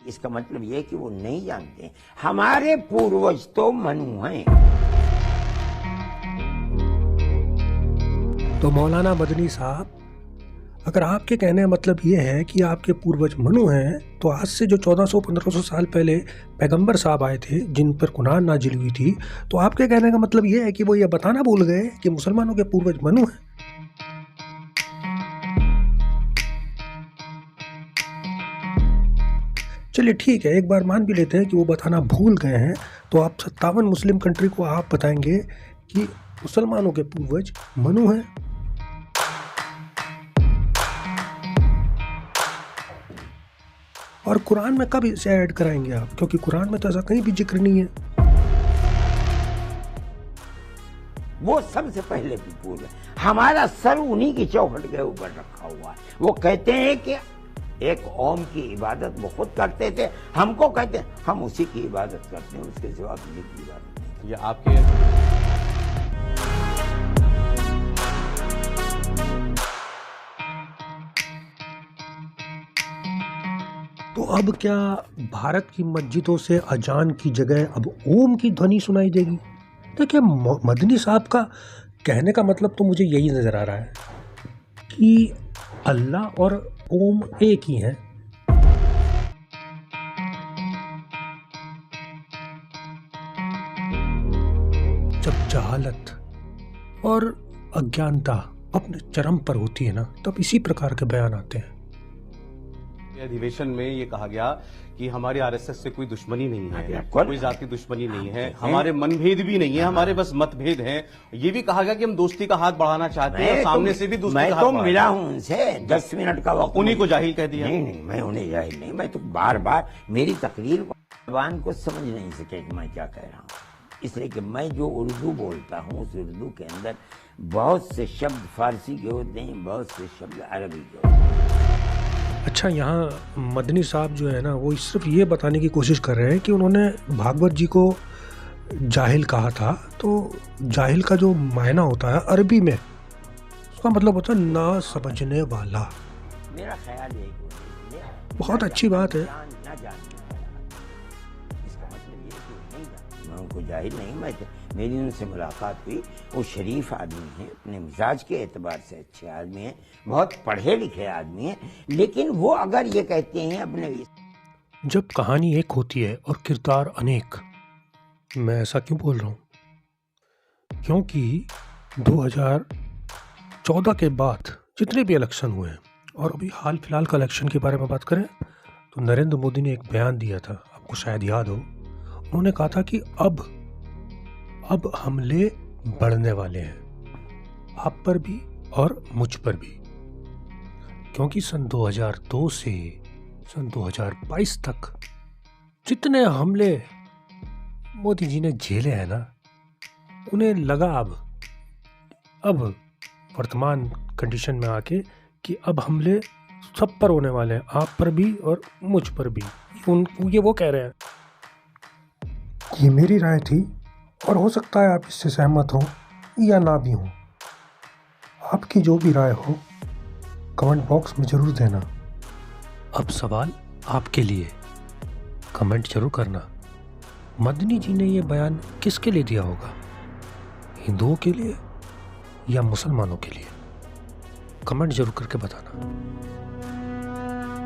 इसका मतलब ये है कि वो नहीं जानते। हमारे पूर्वज तो मनु हैं। तो मौलाना मदनी साहब, अगर आपके कहने का मतलब ये है कि आपके पूर्वज मनु हैं, तो आज से जो 1400-1500 साल पहले पैगंबर साहब आए थे जिन पर कुरान नाजिल हुई थी, तो आपके कहने का मतलब ये है कि वो ये बताना भूल गए कि मुसलमानों के पूर्वज मनु हैं। चलिए ठीक है, एक बार मान भी लेते हैं कि वो बताना भूल गए हैं, तो आप 57 मुस्लिम कंट्री को आप बताएंगे कि मुसलमानों के पूर्वज मनु हैं। और कुरान में कब इसे ऐड कराएंगे आप, क्योंकि कुरान में तो ऐसा कहीं भी जिक्र नहीं है। वो सबसे पहले भी पूर्व है। हमारा सर उन्हीं की चौखट के ऊपर रखा हुआ है। वो कहते हैं कि एक ओम की इबादत वो खुद करते थे, हमको कहते हैं हम उसी की इबादत करते हैं, उसके सिवा किसी की इबादत नहीं। ये आपके तो अब क्या भारत की मस्जिदों से अजान की जगह अब ओम की ध्वनि सुनाई देगी? तो क्या मदनी साहब का कहने का मतलब तो मुझे यही नज़र आ रहा है कि अल्लाह और ओम एक ही हैं। जब जहालत और अज्ञानता अपने चरम पर होती है ना, तब इसी प्रकार के बयान आते हैं। अधिवेशन में ये कहा गया कि हमारी आरएसएस से कोई दुश्मनी नहीं है, कोई जाति दुश्मनी नहीं है, हमारे मनभेद भी नहीं है, हमारे बस मतभेद हैं। ये भी कहा गया कि हम दोस्ती का हाथ बढ़ाना चाहते हैं, सामने से भी दोस्ती का हाथ मैं तो मिला हूं उनसे 10 मिनट का वक्त। उन्हीं को जाहिल कह दिया? नहीं, मैं उन्हें जाहिल नहीं, मैं तो बार बार मेरी तकरीर जबान को समझ नहीं सके कि मैं क्या कह रहा हूँ, इसलिए कि मैं जो उर्दू बोलता हूँ उस उर्दू के अंदर बहुत से शब्द फारसी के होते हैं, बहुत से शब्द अरबी के होते हैं। अच्छा, यहाँ मदनी साहब जो है ना, वो सिर्फ ये बताने की कोशिश कर रहे हैं कि उन्होंने भागवत जी को जाहिल कहा था। तो जाहिल का जो मायना होता है अरबी में, उसका मतलब होता है ना समझने वाला। मेरा ख्याल है बहुत अच्छी बात है। ना जानने वाला, इसका मतलब ये कि नहीं जानते। मैं उनको जाहिल नहीं, मैं मेरी उनसे मुलाकात हुई। वो शरीफ आदमी हैं, अपने मिजाज के एतबार से अच्छे आदमी हैं, बहुत पढ़े लिखे आदमी हैं, लेकिन वो अगर ये कहते हैं अपने, जब कहानी एक होती है और किरदार अनेक, मैं ऐसा क्यों बोल रहा हूँ? क्योंकि 2014 के बाद जितने भी इलेक्शन हुए हैं, और अभी हाल फिलहाल का इलेक्शन के बारे में बात करें तो नरेंद्र मोदी ने एक बयान दिया था, आपको शायद याद हो। उन्होंने कहा था कि अब हमले बढ़ने वाले हैं, आप पर भी और मुझ पर भी, क्योंकि सन 2002 से सन 2022 तक जितने हमले मोदी जी ने झेले हैं ना, उन्हें लगा अब वर्तमान कंडीशन में आके कि अब हमले सब पर होने वाले हैं, आप पर भी और मुझ पर भी। ये वो कह रहे हैं। ये मेरी राय थी और हो सकता है आप इससे सहमत हो या ना भी हो। आपकी जो भी राय हो कमेंट बॉक्स में जरूर देना। अब सवाल आपके लिए, कमेंट जरूर करना, मदनी जी ने ये बयान किसके लिए दिया होगा? हिंदुओं के लिए या मुसलमानों के लिए? कमेंट जरूर करके बताना।